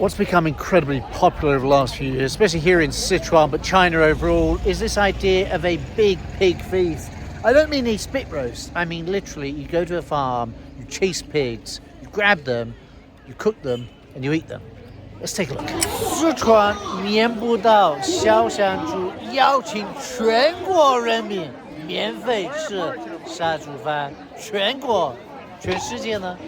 What's become incredibly popular over the last few years, especially here in Sichuan, but China overall, is this idea of a big pig feast. I don't mean a spit roast. I mean literally, you go to a farm, you chase pigs, you grab them, you cook them, and you eat them. Let's take a look. 四川棉布道小香猪邀请全国人民免费吃杀猪饭，全国，全世界呢？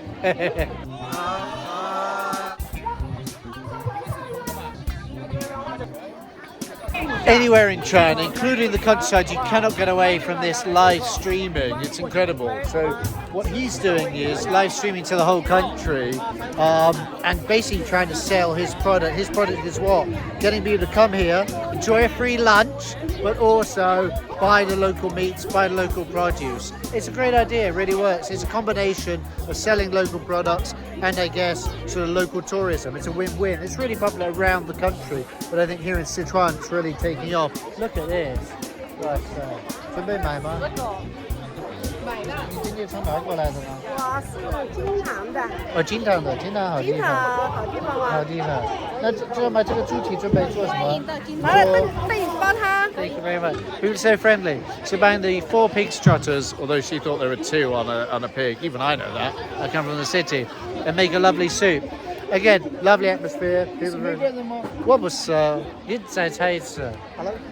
Anywhere in China, including the countryside, you cannot get away from this live streaming. It's incredible. So what he's doing is live streaming to the whole country and basically trying to sell his product. His product is what? Getting people to come here, enjoy a free lunch, but also buy the local meats, buy the local produce. It's a great idea, it really works. It's a combination of selling local products and I guess sort of local tourism. It's a win-win. It's really popular around the country, but I think here in Sichuan it's really taking off. Look at this. Right, 准备买吗？买的。你今天从哪儿过来的呢？我是金堂的。哦，金堂的，金堂好地方。好地方啊。好地方。那这买这个猪蹄准备做什么？来了，备煲汤。 Thank you very much. Who's so friendly? So buying the 4 pig strutters, although she thought there were 2 on a pig. Even I know that. I come from the city. And make a lovely soup. Again, lovely atmosphere. 我不是，你再猜一次。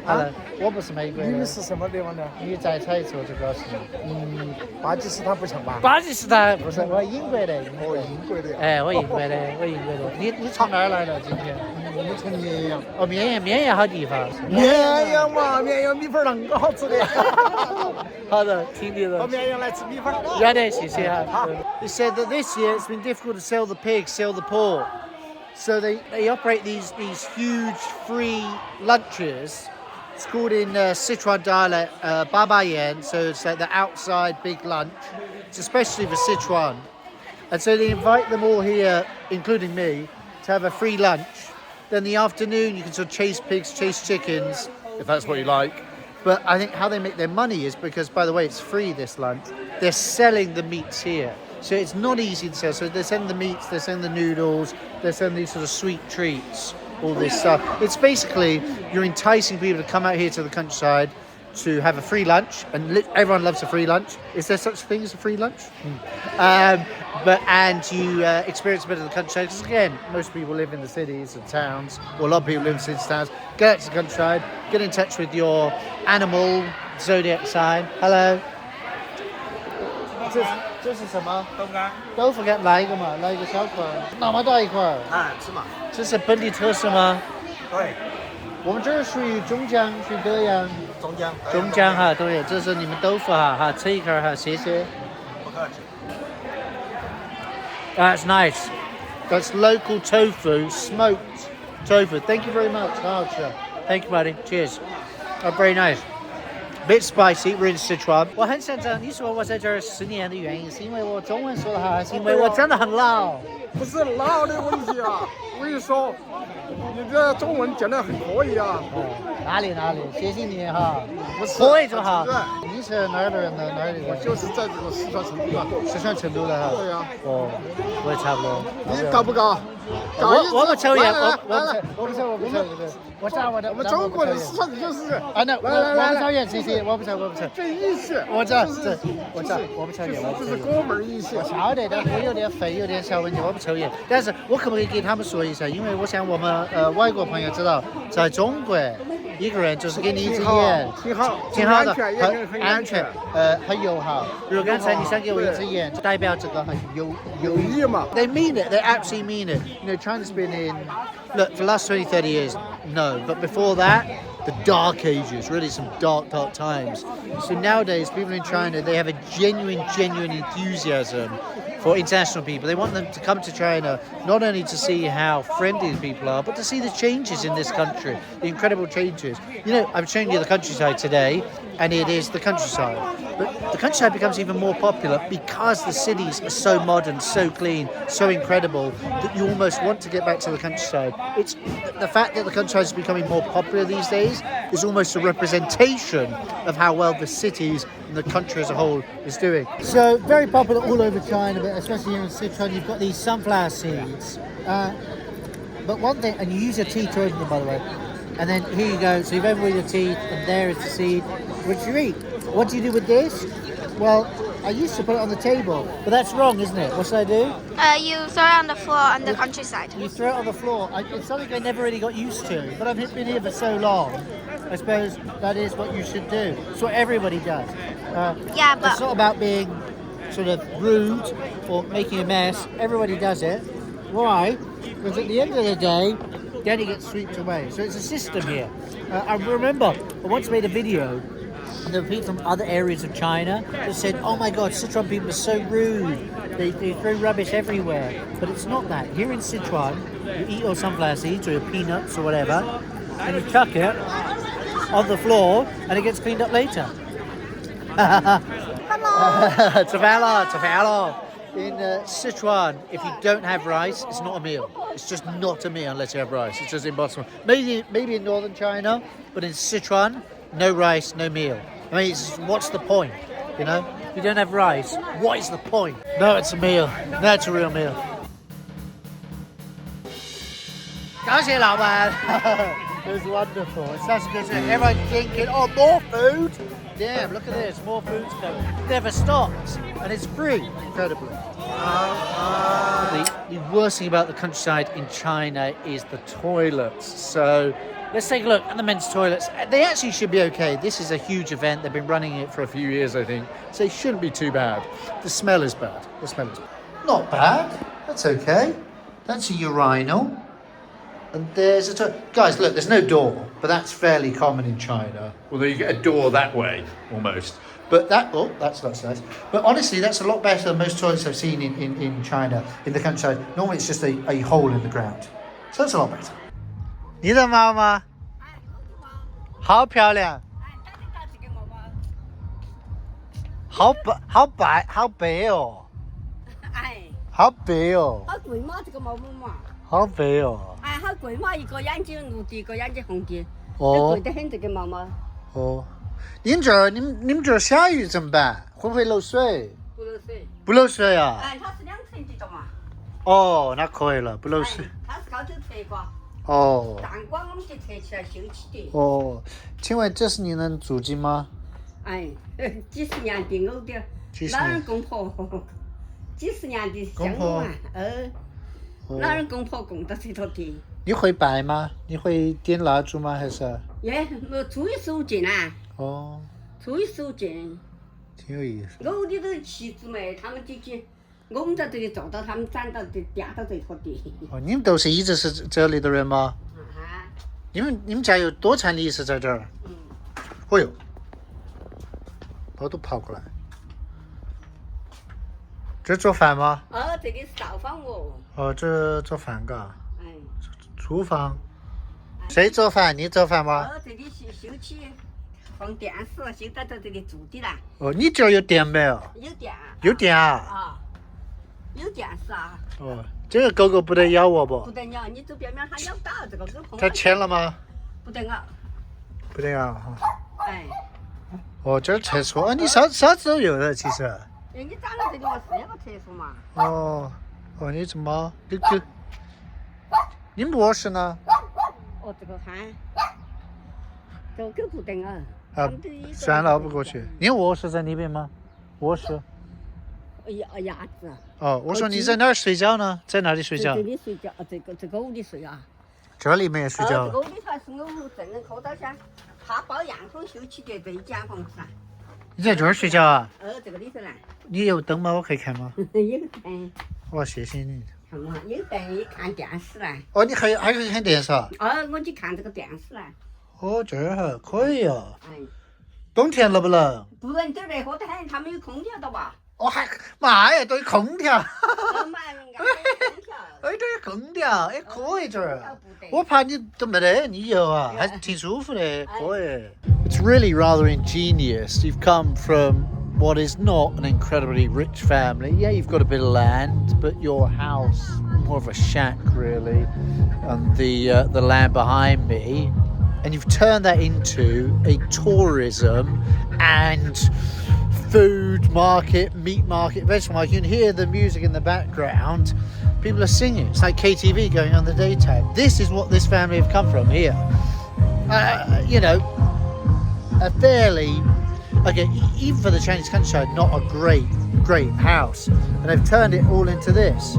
Hello，我不是美国人。你们是什么地方的？你再猜一次，我就告诉你。巴基斯坦不像吧？巴基斯坦不是，我英国的。哦，英国的。哎，我英国的。你从哪儿来的？今天？我们从绵阳。哦，绵阳好地方。绵阳嘛，绵阳米粉啷个好吃的。好的，听你的。到绵阳来吃米粉。好的，谢谢哈。They said that this year it's been difficult to sell the pigs, sell the pork. So they operate these huge free lunches. It's called in Sichuan dialect Baba Yan, so it's like the outside big lunch. It's especially for Sichuan. And so they invite them all here, including me, to have a free lunch. Then the afternoon you can sort of chase pigs, chase chickens, if that's what you like. But I think how they make their money is because, by the way, it's free this lunch. They're selling the meats here. So it's not easy to sell. So they're selling the meats, they're selling the noodles, they're selling these sort of sweet treats, all this stuff. It's basically, you're enticing people to come out here to the countryside to have a free lunch. And everyone loves a free lunch. Is there such a thing as a free lunch? And you experience a bit of the countryside. Because again, most people live in the cities and towns, or a lot of people live in cities and towns. Get out to the countryside, get in touch with your animal zodiac sign. Hello. 这是什么？豆腐干。豆腐干来一个嘛，来一个小块，那么大一块。哎，是嘛？这是本地特色吗？对。我们这儿属于中江，属于德阳。中江。中江哈，对，这是你们豆腐哈，吃一块哈，谢谢。不客气。That's nice. That's local tofu, smoked tofu. Thank you very much. Thank you, buddy. Cheers. Oh, very nice. Bit spicy. We're in Sichuan. 我很想知道你说我在这儿10年的原因，是因为我中文说得好，还是因为我真的很老？不是老的问题啊，我跟你说，你这中文讲得很可以啊。哪里？谢谢你哈。不是，可以就好。你是哪儿的人呢？哪里的？我就是在这个四川成都啊。四川成都的哈。对呀。哦，我也差不多。你搞不搞？我不抽烟，我不抽。我们中国人四川就是。啊，那我不抽烟，谢谢，我不抽。这意思。我知道，我不抽烟，这是哥们儿意思。我晓得，但我有点肺，有点小问题，我不抽烟。但是我可不可以给他们说一下？因为我想我们外国朋友知道，在中国一个人就是给你一支烟，挺好的，很安全，很友好。如果刚才你想给我一支烟，代表这个很有意嘛。They mean it. They actually mean it. You know, China's been in, look, for the last 20, 30 years, no. But before that, the dark ages, really some dark times. So nowadays, people in China, they have a genuine enthusiasm for international people. They want them to come to China, not only to see how friendly the people are, but to see the changes in this country, the incredible changes. You know, I'm showing you the countryside today, and it is the countryside. But the countryside becomes even more popular because the cities are so modern, so clean, so incredible, that you almost want to get back to the countryside. It's the fact that the countryside is becoming more popular these days is almost a representation of how well the cities and the country as a whole is doing. So very popular all over China, but especially here in Sichuan, you've got these sunflower seeds. But one thing, and you use your teeth to open them, by the way. And then here you go. So you've opened with your teeth, and there is the seed, which you eat. What do you do with this? Well, I used to put it on the table, but that's wrong, isn't it? What should I do? You throw it on the floor on the countryside. You throw it on the floor. It's something I never really got used to, but I've been here for so long. I suppose that is what you should do. It's what everybody does. Yeah, It's but not about being sort of rude or making a mess. Everybody does it. Why? Because at the end of the day, then it gets swept away. So it's a system here. I remember I once made a video, and there were people from other areas of China that said, oh my God, Sichuan people are so rude. They throw rubbish everywhere. But it's not that. Here in Sichuan, you eat your sunflower seeds or your peanuts or whatever, and you chuck it on the floor, and it gets cleaned up later. Hello. In Sichuan, if you don't have rice, it's not a meal. It's just not a meal unless you have rice. It's just impossible. Maybe in northern China, but in Sichuan, no rice, no meal. I mean, what's the point? You know, if you don't have rice, what is the point? No, it's a meal. No, it's a real meal. 感谢老板. It was wonderful. It's such a good thing. Everyone thinking, oh, more food. Damn, look at this. More food's coming. It never stops. And it's free, incredibly. The worst thing about the countryside in China is the toilets. So let's take a look at the men's toilets. They actually should be okay. This is a huge event. They've been running it for a few years, I think. So it shouldn't be too bad. The smell is bad. Not bad. That's okay. That's a urinal. And there's a toilet. Guys, look, there's no door, but that's fairly common in China. Although you get a door that way, almost. But that's nice. But honestly, that's a lot better than most toilets I've seen in China, in the countryside. Normally it's just a hole in the ground. So that's a lot better. 你的猫吗？好漂亮。好白哦。好白哦。好贵吗？这个毛毛嘛？好白哦。好贵嘛！一个眼睛绿的，一个眼睛红的，贵得很这个毛毛。哦，你们这儿下雨怎么办？会不会漏水？不漏水。不漏水啊？它是2层的嘛。哦，那可以了，不漏水。它是高头侧挂。哦。蛋瓜我们就侧起来修起的。哦，请问这是你的祖籍吗？几十年的我的老人公婆，几十年的相公啊，老人公婆供到这头的。你会拜吗？你会点蜡烛吗？还是？我初一十五进啊。哦。初一十五进。挺有意思。我的都妻子们，他们我们在这里做到，他们长到的嗲到这头的。哦，你们都是一直是这里的人吗？你们家有多长历史在这儿？哦哟，我都跑过来。这做饭吗？这里是灶房哦。哦，这做饭嘎。厨房。谁做饭？你做饭吗？这里是修起放电视，修到这里住的啦。哦，你这儿有电没有？有电。有电啊？有电视啊。哦，这个狗狗不得咬我不？不得咬，你走边边它咬到这个狗碰。它牵了吗？不得咬。不得咬哈。哦，这儿厕所，你啥子都有的其实。你长到这里我是有个厕所嘛。哦，你怎么你们卧室呢？这个看，这个狗不得咬。算了，我不过去。你卧室在那边吗？卧室。鸭子。我说你在哪儿睡觉呢？在哪里睡觉？这里睡觉，这个屋里睡啊。这里面睡觉。这个屋里头是我正人客到噻，他包洋房修起的这一间房子噻。你在这儿睡觉啊？这个里头呢。你有灯吗？我可以看吗？有灯。哇，谢谢你。看嘛，有灯也看电视啦。你还可以看电视啊？我去看这个电视啦。这儿可以哦。冬天冷不冷？不冷，这儿热和得很，他们有空调的吧？妈呀，都有空调。这有空调，可以这儿。我怕你都没得，你有啊，还是挺舒服的，可以。It's really rather ingenious. You've come from what is not an incredibly rich family. Yeah, you've got a bit of land, but your house, more of a shack really, and the land behind me, and you've turned that into a tourism and food market, meat market, vegetable market. You can hear the music in the background. People are singing. It's like KTV going on the daytime. This is what this family have come from here. You know, a fairly, okay, even for the Chinese countryside, not a great house. And they've turned it all into this.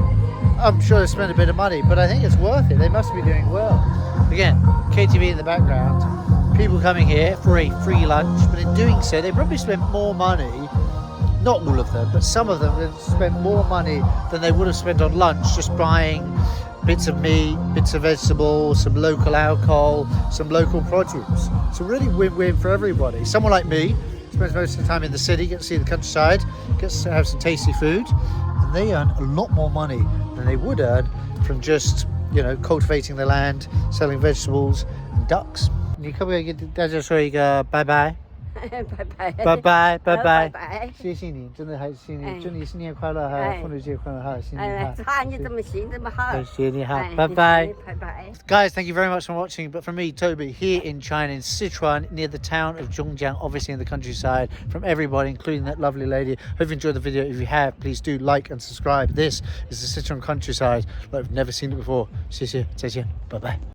I'm sure they spent a bit of money, but I think it's worth it. They must be doing well. Again, KTV in the background. People coming here for a free lunch, but in doing so, they probably spent more money. Not all of them, but some of them have spent more money than they would have spent on lunch just buying bits of meat, bits of vegetables, some local alcohol, some local produce. It's a really win-win for everybody. Someone like me spends most of the time in the city, gets to see the countryside, gets to have some tasty food, and they earn a lot more money than they would earn from just, you know, cultivating the land, selling vegetables and ducks. 你可不可以跟大家说一个拜拜？拜拜，拜拜，拜拜，拜拜，谢谢你，真的还谢你，哎祝你新年快乐，还有妇女节快乐，哈，新年哎，好，哈，你这么行，这么好，谢谢你哈，哎拜拜。拜拜。 Guys, thank you very much for watching. But from me, Toby, here in China, in Sichuan, near the town of Zhongjiang, obviously in the countryside, from everybody, including that lovely lady. Hope you enjoyed the video. If you have, please do like and subscribe. This is the Sichuan countryside, like I've never seen it before. 谢谢，再见，拜拜。